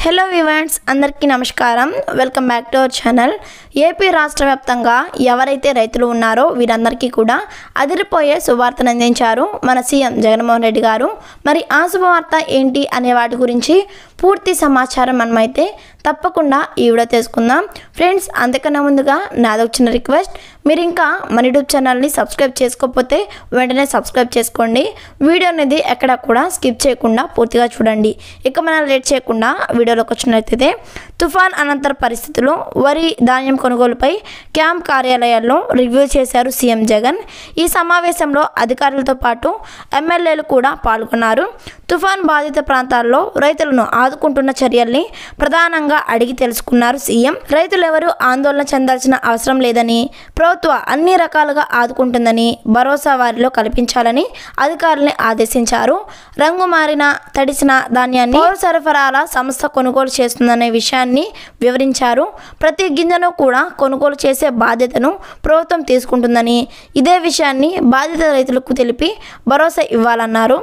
Hello viewers అందరికీ నమస్కారం welcome back to our channel AP రాష్ట్ర వ్యాప్తంగా ఎవరైతే రైతులు ఉన్నారో వీరందరికీ కూడా అదిరిపోయే శుభవార్తను అందించారు మన సీఎం జగన్మోహన్ రెడ్డి గారు। మరి ఆ శుభవార్త ఏంటి అనే వాటి గురించి పూర్తి సమాచారం మనమైతే తప్పకుండా ఈ వీడియో తెలుసుకుందాం ఫ్రెండ్స్। అంతకన్నా ముందుగా నాది చిన్న రిక్వెస్ట్, మీరు ఇంకా మన యూట్యూబ్ ఛానల్ని సబ్స్క్రైబ్ చేసుకోకపోతే వెంటనే సబ్స్క్రైబ్ చేసుకోండి। వీడియో అనేది ఎక్కడ కూడా స్కిప్ చేయకుండా పూర్తిగా చూడండి। ఇక మనం లేట్ చేయకుండా వీడియోలోకి వచ్చినట్లయితే, తుఫాన్ అనంతర పరిస్థితుల్లో వరి ధాన్యం కొనుగోలుపై క్యాంప్ కార్యాలయాల్లో రివ్యూ చేశారు సీఎం జగన్। ఈ సమావేశంలో అధికారులతో పాటు ఎమ్మెల్యేలు కూడా పాల్గొన్నారు। తుఫాన్ బాధిత ప్రాంతాల్లో రైతులను ఆదుకుంటున్న చర్యల్ని ప్రధానంగా అడిగి తెలుసుకున్నారు సీఎం। రైతులు ఎవరూ ఆందోళన చెందాల్సిన అవసరం లేదని, ప్రభుత్వం అన్ని రకాలుగా ఆదుకుంటుందని భరోసా వారిలో కల్పించాలని అధికారుల్ని ఆదేశించారు। రంగు మారిన తడిసిన ధాన్యాన్ని పౌర సరఫరాల సంస్థ కొనుగోలు చేస్తుందనే విషయాన్ని వివరించారు। ప్రతి గింజను కూడా కొనుగోలు చేసే బాధ్యతను ప్రభుత్వం తీసుకుంటుందని, ఇదే విషయాన్ని బాధిత రైతులకు తెలిపి భరోసా ఇవ్వాలన్నారు।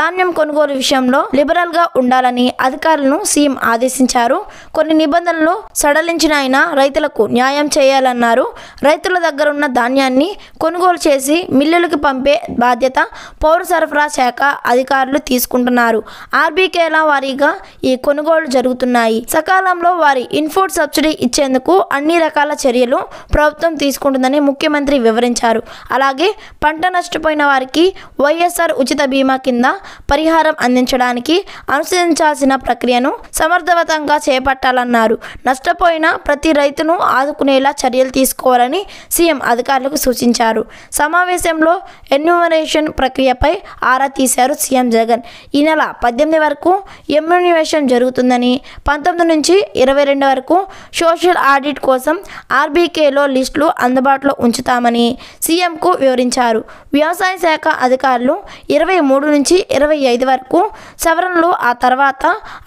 ధాన్యం కొనుగోలు విషయంలో లిబరల్గా ఉండాలని అధికారులను సీఎం ఆదేశించారు। కొన్ని నిబంధనలు సడలించిన అయినా రైతులకు న్యాయం చేయాలన్నారు। రైతుల దగ్గర ఉన్న ధాన్యాన్ని కొనుగోలు చేసి మిల్లులకు పంపే బాధ్యత పౌర సరఫరా శాఖ అధికారులు తీసుకుంటున్నారు। ఆర్బీకేల వారీగా ఈ కొనుగోలు జరుగుతున్నాయి। సకాలంలో వారి ఇన్పుట్ సబ్సిడీ ఇచ్చేందుకు అన్ని రకాల చర్యలు ప్రభుత్వం తీసుకుంటుందని ముఖ్యమంత్రి వివరించారు। అలాగే పంట నష్టపోయిన వారికి వైఎస్ఆర్ ఉచిత బీమా కింద పరిహారం అందించడానికి అనుసరించాల్సిన ప్రక్రియను సమర్థవంతంగా చేపట్టాలన్నారు। నష్టపోయిన ప్రతి రైతును ఆదుకునేలా చర్యలు తీసుకోవాలని సీఎం అధికారులకు సూచించారు। సమావేశంలో ఎన్యూమరేషన్ ప్రక్రియపై ఆరా తీశారు సీఎం జగన్। ఈ నెల 18 వరకు ఎన్యూమరేషన్ జరుగుతుందని, 19 నుంచి 22 వరకు సోషల్ ఆడిట్ కోసం ఆర్బీకేలో లిస్టులు అందుబాటులో ఉంచుతామని సీఎంకు వివరించారు। వ్యవసాయ శాఖ అధికారులు 23 నుంచి 25 వరకు సవరణలు, ఆ తర్వాత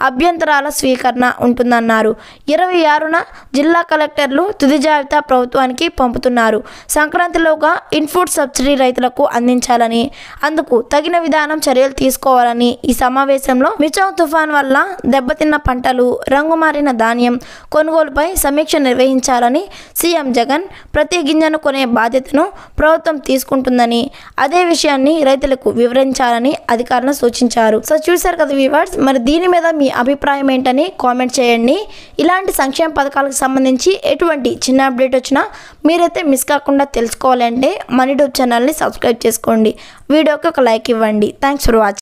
అభ్యంతరాల స్వీకరణ ఉంటుందన్నారు। 26న జిల్లా కలెక్టర్లు తుది జాబితా ప్రభుత్వానికి పంపుతున్నారు। సంక్రాంతిలోగా ఇన్పుట్ సబ్సిడీ రైతులకు అందించాలని, అందుకు తగిన విధానం చర్యలు తీసుకోవాలని ఈ సమావేశంలో మిచాంగ్ తుఫాన్ వల్ల దెబ్బతిన్న పంటలు, రంగుమారిన ధాన్యం కొనుగోలుపై సమీక్ష నిర్వహించాలని సీఎం జగన్ ప్రతి గింజను కొనే బాధ్యతను ప్రభుత్వం తీసుకుంటుందని, అదే విషయాన్ని రైతులకు వివరించాలని అధికారులను సూచించారు। సో చూశారు కదా వ్యూవర్స్, మరి దీని మీద మీ అభిప్రాయం ఏంటని కామెంట్ చేయండి। ఇలాంటి సంక్షేమ పథకాలకు సంబంధించి ఎటువంటి చిన్న అప్డేట్ వచ్చినా మీరైతే మిస్ కాకుండా తెలుసుకోవాలంటే మన యూట్యూబ్ ఛానల్ని సబ్స్క్రైబ్ చేసుకోండి। వీడియోకి ఒక లైక్ ఇవ్వండి। Thanks for watching.